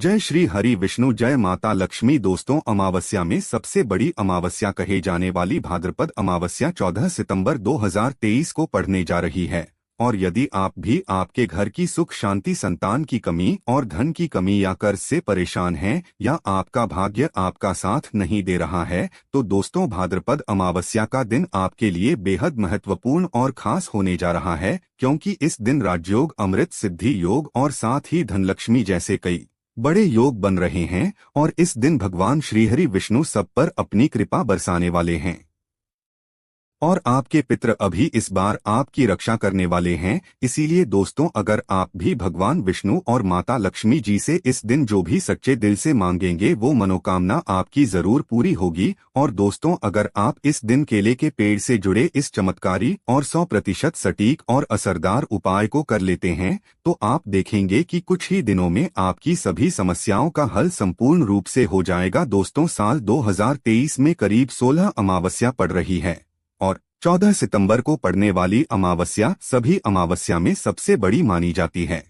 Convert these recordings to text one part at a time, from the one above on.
जय श्री हरि विष्णु, जय माता लक्ष्मी। दोस्तों, अमावस्या में सबसे बड़ी अमावस्या कहे जाने वाली भाद्रपद अमावस्या 14 सितंबर 2023 को पड़ने जा रही है। और यदि आप भी आपके घर की सुख शांति, संतान की कमी और धन की कमी या कर्ज से परेशान हैं, या आपका भाग्य आपका साथ नहीं दे रहा है, तो दोस्तों, भाद्रपद अमावस्या का दिन आपके लिए बेहद महत्वपूर्ण और खास होने जा रहा है, क्योंकि इस दिन राजयोग, अमृत सिद्धि योग और साथ ही धनलक्ष्मी जैसे कई बड़े योग बन रहे हैं। और इस दिन भगवान श्रीहरि विष्णु सब पर अपनी कृपा बरसाने वाले हैं और आपके पितृ अभी इस बार आपकी रक्षा करने वाले हैं। इसीलिए दोस्तों, अगर आप भी भगवान विष्णु और माता लक्ष्मी जी से इस दिन जो भी सच्चे दिल से मांगेंगे, वो मनोकामना आपकी जरूर पूरी होगी। और दोस्तों, अगर आप इस दिन केले के पेड़ से जुड़े इस चमत्कारी और 100% सटीक और असरदार उपाय को कर लेते हैं, तो आप देखेंगे कि कुछ ही दिनों में आपकी सभी समस्याओं का हल संपूर्ण रूप से हो जाएगा। दोस्तों, साल 2023 में करीब 16 अमावस्या पड़ रही है और 14 सितंबर को पड़ने वाली अमावस्या सभी अमावस्या में सबसे बड़ी मानी जाती है।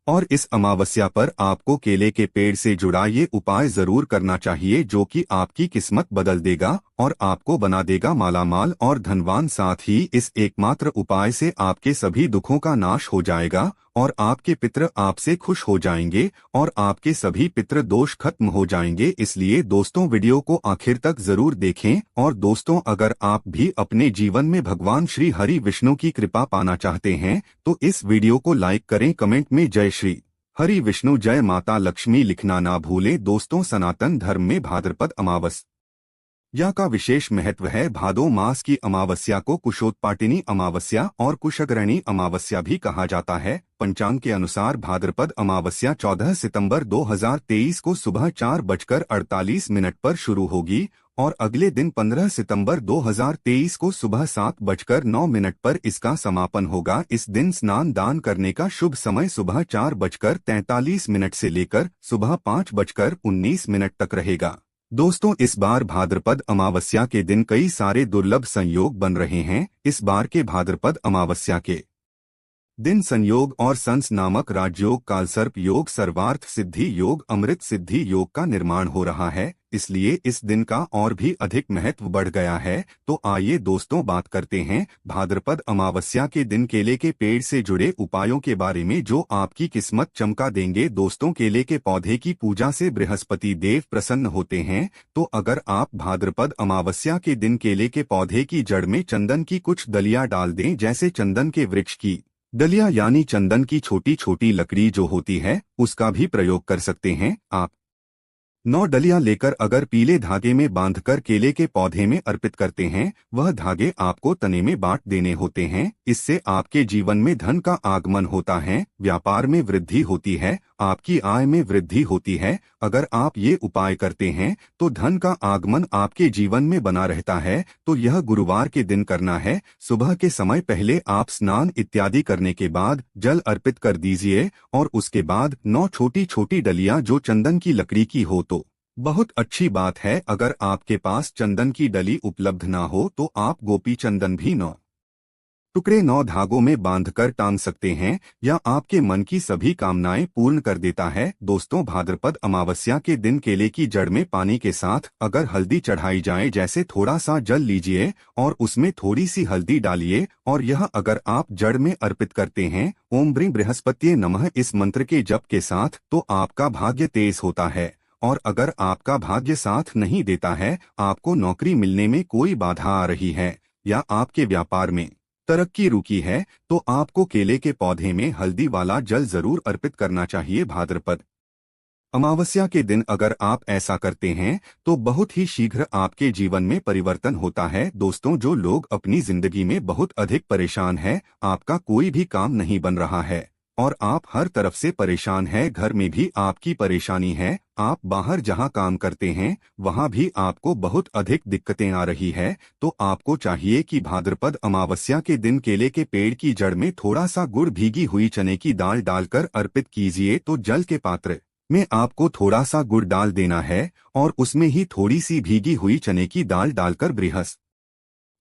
और इस अमावस्या पर आपको केले के पेड़ से जुड़ा ये उपाय जरूर करना चाहिए, जो कि आपकी किस्मत बदल देगा और आपको बना देगा मालामाल और धनवान। साथ ही इस एकमात्र उपाय से आपके सभी दुखों का नाश हो जाएगा और आपके पितृ आपसे खुश हो जाएंगे और आपके सभी पितृ दोष खत्म हो जाएंगे। इसलिए दोस्तों, वीडियो को आखिर तक जरूर देखें। और दोस्तों, अगर आप भी अपने जीवन में भगवान श्री हरि विष्णु की कृपा पाना चाहते हैं, तो इस वीडियो को लाइक करें, कमेंट में जय श्री हरि विष्णु, जय माता लक्ष्मी लिखना ना भूलें। दोस्तों, सनातन धर्म में भाद्रपद अमावस्या का विशेष महत्व है। भादो मास की अमावस्या को कुशोत्पाटिनी अमावस्या और कुशग्रहणी अमावस्या भी कहा जाता है। पंचांग के अनुसार भाद्रपद अमावस्या 14 सितंबर 2023 को सुबह 4:48 पर शुरू होगी और अगले दिन 15 सितंबर 2023 को सुबह 7:09 पर इसका समापन होगा। इस दिन स्नान दान करने का शुभ समय सुबह 4:43 से लेकर सुबह 5:19 तक रहेगा। दोस्तों, इस बार भाद्रपद अमावस्या के दिन कई सारे दुर्लभ संयोग बन रहे हैं। इस बार के भाद्रपद अमावस्या के दिन संयोग और संस नामक राजयोग, कालसर्प योग, सर्वार्थ सिद्धि योग, अमृत सिद्धि योग का निर्माण हो रहा है। इसलिए इस दिन का और भी अधिक महत्व बढ़ गया है। तो आइए दोस्तों, बात करते हैं भाद्रपद अमावस्या के दिन केले के पेड़ से जुड़े उपायों के बारे में, जो आपकी किस्मत चमका देंगे। दोस्तों, केले के पौधे की पूजा से बृहस्पति देव प्रसन्न होते हैं। तो अगर आप भाद्रपद अमावस्या के दिन केले के पौधे की जड़ में चंदन की कुछ दलियां डाल दें, जैसे चंदन के वृक्ष की दलिया यानी चंदन की छोटी छोटी लकड़ी जो होती है, उसका भी प्रयोग कर सकते हैं। आप 9 डलियां लेकर अगर पीले धागे में बांधकर केले के पौधे में अर्पित करते हैं, वह धागे आपको तने में बांट देने होते हैं। इससे आपके जीवन में धन का आगमन होता है, व्यापार में वृद्धि होती है, आपकी आय में वृद्धि होती है। अगर आप ये उपाय करते हैं तो धन का आगमन आपके जीवन में बना रहता है। तो यह गुरुवार के दिन करना है। सुबह के समय पहले आप स्नान इत्यादि करने के बाद जल अर्पित कर दीजिए और उसके बाद 9 छोटी छोटी डलियां जो चंदन की लकड़ी की हो तो बहुत अच्छी बात है। अगर आपके पास चंदन की डली उपलब्ध ना हो तो आप गोपी चंदन भी 9 टुकड़े 9 धागों में बांधकर टांग सकते हैं, या आपके मन की सभी कामनाएं पूर्ण कर देता है। दोस्तों, भाद्रपद अमावस्या के दिन केले की जड़ में पानी के साथ अगर हल्दी चढ़ाई जाए, जैसे थोड़ा सा जल लीजिए और उसमें थोड़ी सी हल्दी डालिए और यह अगर आप जड़ में अर्पित करते हैं, ओम ब्रीं बृहस्पतिये नमः इस मंत्र के जप के साथ, तो आपका भाग्य तेज होता है। और अगर आपका भाग्य साथ नहीं देता है, आपको नौकरी मिलने में कोई बाधा आ रही है या आपके व्यापार में तरक्की रुकी है, तो आपको केले के पौधे में हल्दी वाला जल जरूर अर्पित करना चाहिए। भाद्रपद अमावस्या के दिन अगर आप ऐसा करते हैं तो बहुत ही शीघ्र आपके जीवन में परिवर्तन होता है। दोस्तों, जो लोग अपनी जिंदगी में बहुत अधिक परेशान हैं, आपका कोई भी काम नहीं बन रहा है और आप हर तरफ से परेशान हैं, घर में भी आपकी परेशानी है, आप बाहर जहां काम करते हैं वहां भी आपको बहुत अधिक दिक्कतें आ रही है, तो आपको चाहिए कि भाद्रपद अमावस्या के दिन केले के पेड़ की जड़ में थोड़ा सा गुड़, भीगी हुई चने की दाल डालकर अर्पित कीजिए। तो जल के पात्र में आपको थोड़ा सा गुड़ डाल देना है और उसमें ही थोड़ी सी भीगी हुई चने की दाल डालकर बृहस्पति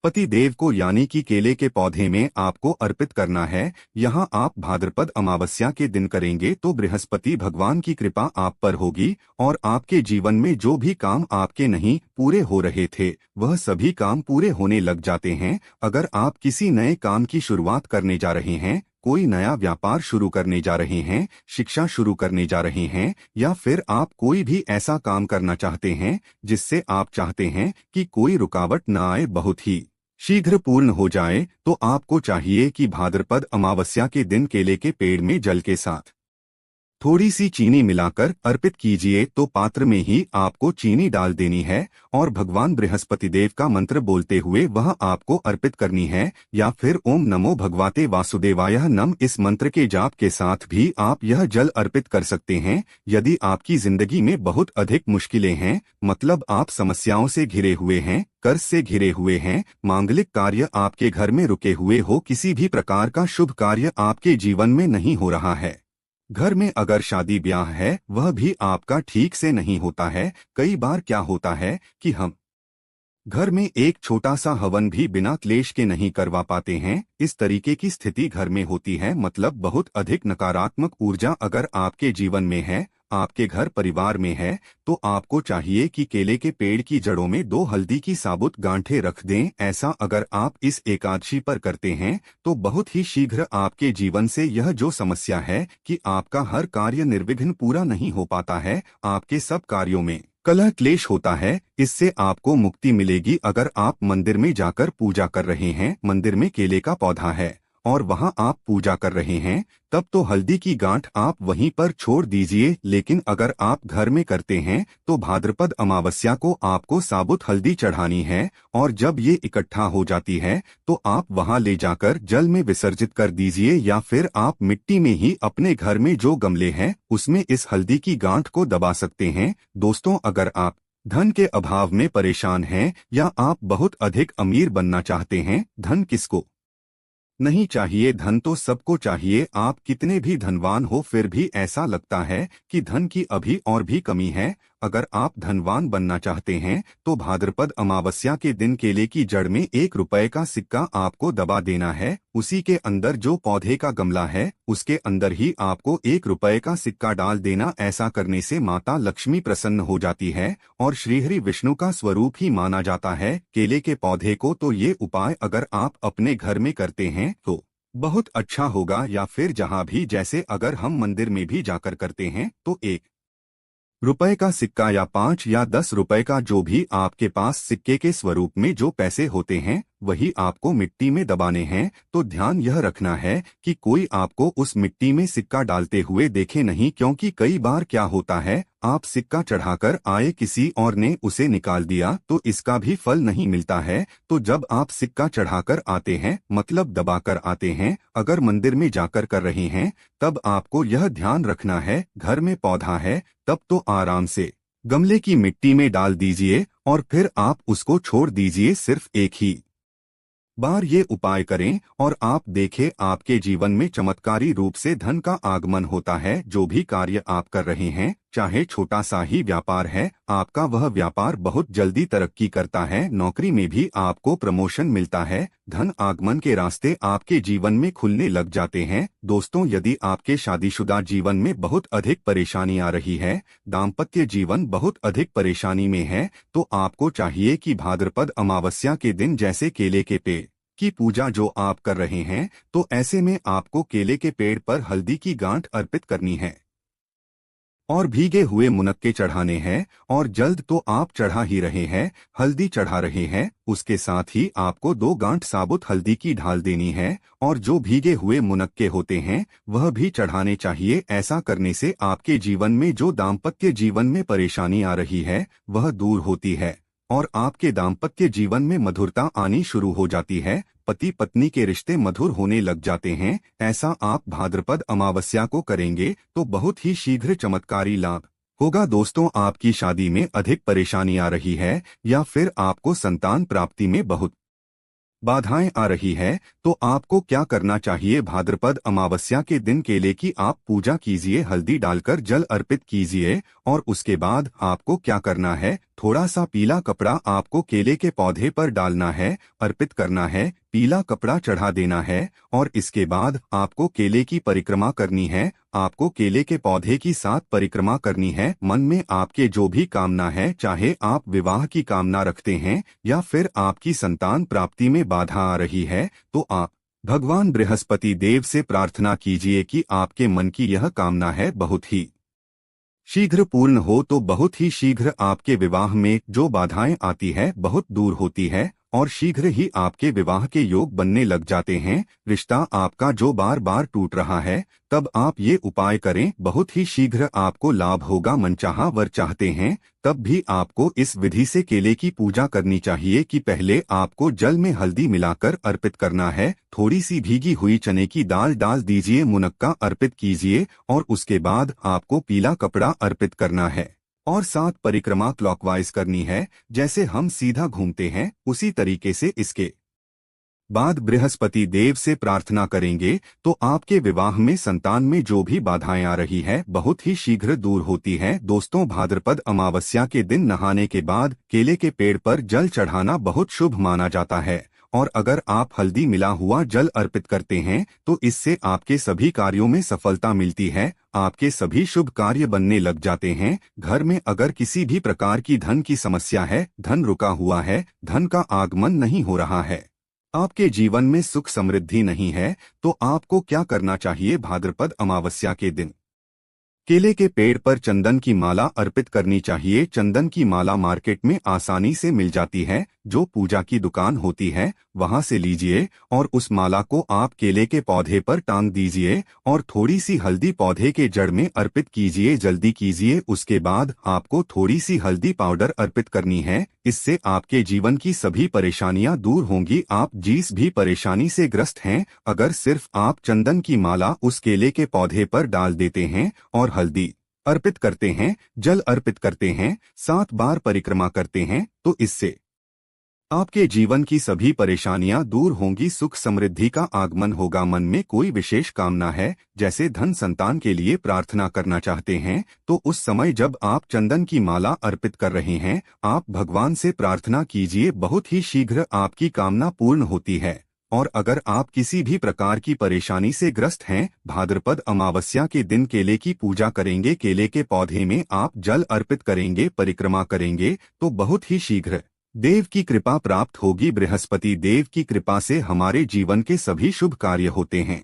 पति देव को यानी कि केले के पौधे में आपको अर्पित करना है। यहाँ आप भाद्रपद अमावस्या के दिन करेंगे तो बृहस्पति भगवान की कृपा आप पर होगी और आपके जीवन में जो भी काम आपके नहीं पूरे हो रहे थे वह सभी काम पूरे होने लग जाते हैं। अगर आप किसी नए काम की शुरुआत करने जा रहे हैं, कोई नया व्यापार शुरू करने जा रहे हैं, शिक्षा शुरू करने जा रहे हैं या फिर आप कोई भी ऐसा काम करना चाहते हैं जिससे आप चाहते हैं कि कोई रुकावट न आए, बहुत ही शीघ्र पूर्ण हो जाए, तो आपको चाहिए कि भाद्रपद अमावस्या के दिन केले के पेड़ में जल के साथ थोड़ी सी चीनी मिलाकर अर्पित कीजिए। तो पात्र में ही आपको चीनी डाल देनी है और भगवान बृहस्पति देव का मंत्र बोलते हुए वह आपको अर्पित करनी है, या फिर ओम नमो भगवते वासुदेवाय नम इस मंत्र के जाप के साथ भी आप यह जल अर्पित कर सकते हैं। यदि आपकी जिंदगी में बहुत अधिक मुश्किलें हैं, मतलब आप समस्याओं से घिरे हुए हैं, कर्ज से घिरे हुए हैं, मांगलिक कार्य आपके घर में रुके हुए हो, किसी भी प्रकार का शुभ कार्य आपके जीवन में नहीं हो रहा है, घर में अगर शादी ब्याह है वह भी आपका ठीक से नहीं होता है। कई बार क्या होता है कि हम घर में एक छोटा सा हवन भी बिना क्लेश के नहीं करवा पाते हैं। इस तरीके की स्थिति घर में होती है, मतलब बहुत अधिक नकारात्मक ऊर्जा अगर आपके जीवन में है, आपके घर परिवार में है, तो आपको चाहिए कि केले के पेड़ की जड़ों में 2 हल्दी की साबुत गांठें रख दें। ऐसा अगर आप इस एकादशी पर करते हैं तो बहुत ही शीघ्र आपके जीवन से यह जो समस्या है कि आपका हर कार्य निर्विघ्न पूरा नहीं हो पाता है, आपके सब कार्यों में कलह क्लेश होता है, इससे आपको मुक्ति मिलेगी। अगर आप मंदिर में जाकर पूजा कर रहे हैं, मंदिर में केले का पौधा है और वहां आप पूजा कर रहे हैं, तब तो हल्दी की गांठ आप वहीं पर छोड़ दीजिए। लेकिन अगर आप घर में करते हैं तो भाद्रपद अमावस्या को आपको साबुत हल्दी चढ़ानी है और जब ये इकट्ठा हो जाती है तो आप वहां ले जाकर जल में विसर्जित कर दीजिए, या फिर आप मिट्टी में ही अपने घर में जो गमले हैं उसमें इस हल्दी की गांठ को दबा सकते हैं। दोस्तों, अगर आप धन के अभाव में परेशान हैं या आप बहुत अधिक अमीर बनना चाहते हैं, धन किसको नहीं चाहिए, धन तो सबको चाहिए। आप कितने भी धनवान हो फिर भी ऐसा लगता है कि धन की अभी और भी कमी है। अगर आप धनवान बनना चाहते हैं तो भाद्रपद अमावस्या के दिन केले की जड़ में 1 रुपए का सिक्का आपको दबा देना है। उसी के अंदर जो पौधे का गमला है उसके अंदर ही आपको 1 रुपए का सिक्का डाल देना। ऐसा करने से माता लक्ष्मी प्रसन्न हो जाती है और श्रीहरि विष्णु का स्वरूप ही माना जाता है केले के पौधे को। तो ये उपाय अगर आप अपने घर में करते हैं तो बहुत अच्छा होगा, या फिर जहां भी, जैसे अगर हम मंदिर में भी जाकर करते हैं तो 1 रुपए का सिक्का या 5 या 10 रुपए का जो भी आपके पास सिक्के के स्वरूप में जो पैसे होते हैं वही आपको मिट्टी में दबाने हैं। तो ध्यान यह रखना है कि कोई आपको उस मिट्टी में सिक्का डालते हुए देखे नहीं, क्योंकि कई बार क्या होता है आप सिक्का चढ़ाकर आए, किसी और ने उसे निकाल दिया तो इसका भी फल नहीं मिलता है। तो जब आप सिक्का चढ़ाकर आते हैं, मतलब दबाकर आते हैं, अगर मंदिर में जाकर कर रहे हैं, तब आपको यह ध्यान रखना है, घर में पौधा है तब तो आराम से गमले की मिट्टी में डाल दीजिए और फिर आप उसको छोड़ दीजिए। सिर्फ एक ही बार ये उपाय करें और आप देखें आपके जीवन में चमत्कारी रूप से धन का आगमन होता है। जो भी कार्य आप कर रहे हैं, चाहे छोटा सा ही व्यापार है, आपका वह व्यापार बहुत जल्दी तरक्की करता है। नौकरी में भी आपको प्रमोशन मिलता है, धन आगमन के रास्ते आपके जीवन में खुलने लग जाते हैं। दोस्तों, यदि आपके शादीशुदा जीवन में बहुत अधिक परेशानी आ रही है, दाम्पत्य जीवन बहुत अधिक परेशानी में है, तो आपको चाहिए कि भाद्रपद अमावस्या के दिन जैसे केले के पेड़ की पूजा जो आप कर रहे हैं, तो ऐसे में आपको केले के पेड़ पर हल्दी की गांठ अर्पित करनी है और भीगे हुए मुनक्के चढ़ाने हैं। और जल्द तो आप चढ़ा ही रहे हैं, हल्दी चढ़ा रहे हैं, उसके साथ ही आपको 2 गांठ साबुत हल्दी की ढाल देनी है और जो भीगे हुए मुनक्के होते हैं वह भी चढ़ाने चाहिए। ऐसा करने से आपके जीवन में जो दाम्पत्य जीवन में परेशानी आ रही है वह दूर होती है और आपके दाम्पत्य जीवन में मधुरता आनी शुरू हो जाती है। पति पत्नी के रिश्ते मधुर होने लग जाते हैं। ऐसा आप भाद्रपद अमावस्या को करेंगे तो बहुत ही शीघ्र चमत्कारी लाभ होगा। दोस्तों, आपकी शादी में अधिक परेशानी आ रही है या फिर आपको संतान प्राप्ति में बहुत बाधाएं आ रही है, तो आपको क्या करना चाहिए? भाद्रपद अमावस्या के दिन केले की आप पूजा कीजिए, हल्दी डालकर जल अर्पित कीजिए और उसके बाद आपको क्या करना है, थोड़ा सा पीला कपड़ा आपको केले के पौधे पर डालना है, अर्पित करना है, पीला कपड़ा चढ़ा देना है और इसके बाद आपको केले की परिक्रमा करनी है। आपको केले के पौधे की 7 परिक्रमा करनी है। मन में आपके जो भी कामना है, चाहे आप विवाह की कामना रखते हैं या फिर आपकी संतान प्राप्ति में बाधा आ रही है, तो आप भगवान बृहस्पति देव से प्रार्थना कीजिए कि आपके मन की यह कामना है बहुत ही शीघ्र पूर्ण हो, तो बहुत ही शीघ्र आपके विवाह में जो बाधाएं आती है बहुत दूर होती है और शीघ्र ही आपके विवाह के योग बनने लग जाते हैं। रिश्ता आपका जो बार बार टूट रहा है, तब आप ये उपाय करें, बहुत ही शीघ्र आपको लाभ होगा। मनचाहा वर चाहते हैं तब भी आपको इस विधि से केले की पूजा करनी चाहिए कि पहले आपको जल में हल्दी मिलाकर अर्पित करना है, थोड़ी सी भीगी हुई चने की दाल डाल दीजिए, मुनक्का अर्पित कीजिए और उसके बाद आपको पीला कपड़ा अर्पित करना है और 7 परिक्रमा क्लॉकवाइज करनी है। जैसे हम सीधा घूमते हैं उसी तरीके से इसके बाद बृहस्पति देव से प्रार्थना करेंगे तो आपके विवाह में संतान में जो भी बाधाएं आ रही है बहुत ही शीघ्र दूर होती है। दोस्तों, भाद्रपद अमावस्या के दिन नहाने के बाद केले के पेड़ पर जल चढ़ाना बहुत शुभ माना जाता है और अगर आप हल्दी मिला हुआ जल अर्पित करते हैं तो इससे आपके सभी कार्यों में सफलता मिलती है, आपके सभी शुभ कार्य बनने लग जाते हैं। घर में अगर किसी भी प्रकार की धन की समस्या है, धन रुका हुआ है, धन का आगमन नहीं हो रहा है, आपके जीवन में सुख समृद्धि नहीं है, तो आपको क्या करना चाहिए? भाद्रपद अमावस्या के दिन केले के पेड़ पर चंदन की माला अर्पित करनी चाहिए। चंदन की माला मार्केट में आसानी से मिल जाती है, जो पूजा की दुकान होती है वहां से लीजिए और उस माला को आप केले के पौधे पर टांग दीजिए और थोड़ी सी हल्दी पौधे के जड़ में अर्पित कीजिए। जल्दी कीजिए, उसके बाद आपको थोड़ी सी हल्दी पाउडर अर्पित करनी है। इससे आपके जीवन की सभी परेशानियां दूर होंगी। आप जिस भी परेशानी से ग्रस्त हैं, अगर सिर्फ आप चंदन की माला उस केले के पौधे पर डाल देते हैं और हल्दी अर्पित करते हैं, जल अर्पित करते हैं, 7 बार परिक्रमा करते हैं, तो इससे आपके जीवन की सभी परेशानियां दूर होंगी, सुख समृद्धि का आगमन होगा। मन में कोई विशेष कामना है, जैसे धन संतान के लिए प्रार्थना करना चाहते हैं, तो उस समय जब आप चंदन की माला अर्पित कर रहे हैं, आप भगवान से प्रार्थना कीजिए, बहुत ही शीघ्र आपकी कामना पूर्ण होती है। और अगर आप किसी भी प्रकार की परेशानी से ग्रस्त हैं, भाद्रपद अमावस्या के दिन केले की पूजा करेंगे, केले के पौधे में आप जल अर्पित करेंगे, परिक्रमा करेंगे, तो बहुत ही शीघ्र देव की कृपा प्राप्त होगी। बृहस्पति देव की कृपा से हमारे जीवन के सभी शुभ कार्य होते हैं,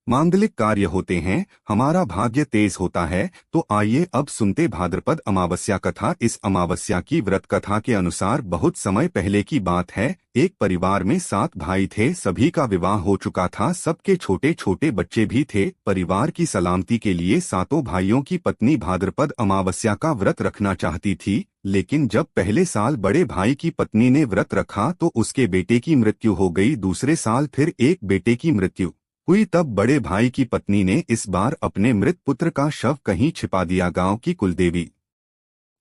मांगलिक कार्य होते हैं, हमारा भाग्य तेज होता है। तो आइए अब सुनते भाद्रपद अमावस्या कथा। इस अमावस्या की व्रत कथा के अनुसार बहुत समय पहले की बात है। एक परिवार में 7 भाई थे, सभी का विवाह हो चुका था, सबके छोटे छोटे बच्चे भी थे। परिवार की सलामती के लिए 7 भाइयों की पत्नी भाद्रपद अमावस्या का व्रत रखना चाहती थी, लेकिन जब पहले साल बड़े भाई की पत्नी ने व्रत रखा तो उसके बेटे की मृत्यु हो गई। दूसरे साल फिर एक बेटे की मृत्यु हुई, तब बड़े भाई की पत्नी ने इस बार अपने मृत पुत्र का शव कहीं छिपा दिया। गांव की कुलदेवी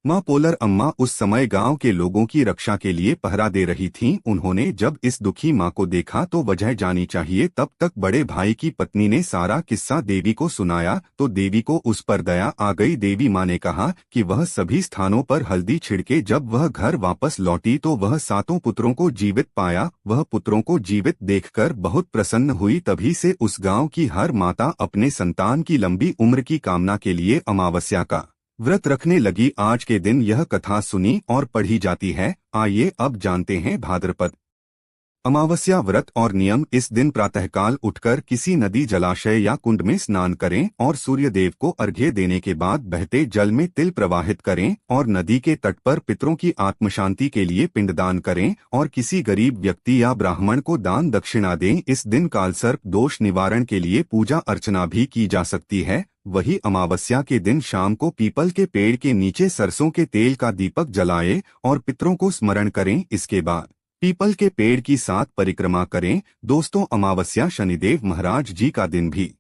माँ पोलर अम्मा उस समय गांव के लोगों की रक्षा के लिए पहरा दे रही थीं। उन्होंने जब इस दुखी माँ को देखा तो वजह जानी चाहिए। तब तक बड़े भाई की पत्नी ने सारा किस्सा देवी को सुनाया तो देवी को उस पर दया आ गई। देवी माँ ने कहा कि वह सभी स्थानों पर हल्दी छिड़के। जब वह घर वापस लौटी तो वह 7 पुत्रों को जीवित पाया। वह पुत्रों को जीवित देखकर बहुत प्रसन्न हुई। तभी से उस गाँव की हर माता अपने संतान की लंबी उम्र की कामना के लिए अमावस्या का व्रत रखने लगी। आज के दिन यह कथा सुनी और पढ़ी जाती है। आइए अब जानते हैं भाद्रपद अमावस्या व्रत और नियम। इस दिन प्रातःकाल उठकर किसी नदी, जलाशय या कुंड में स्नान करें और सूर्य देव को अर्घ्य देने के बाद बहते जल में तिल प्रवाहित करें और नदी के तट पर पितरों की आत्मशांति के लिए पिंडदान करें और किसी गरीब व्यक्ति या ब्राह्मण को दान दक्षिणा दें। इस दिन कालसर्प दोष निवारण के लिए पूजा अर्चना भी की जा सकती है। वही अमावस्या के दिन शाम को पीपल के पेड़ के नीचे सरसों के तेल का दीपक जलाएं और पितरों को स्मरण करें। इसके बाद पीपल के पेड़ की 7 परिक्रमा करें। दोस्तों, अमावस्या शनिदेव महाराज जी का दिन भी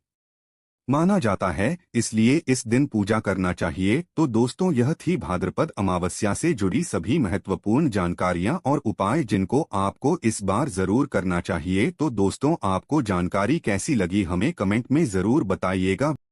माना जाता है, इसलिए इस दिन पूजा करना चाहिए। तो दोस्तों, यह थी भाद्रपद अमावस्या से जुड़ी सभी महत्वपूर्ण जानकारियां और उपाय जिनको आपको इस बार जरूर करना चाहिए। तो दोस्तों, आपको जानकारी कैसी लगी हमें कमेंट में जरूर बताइएगा।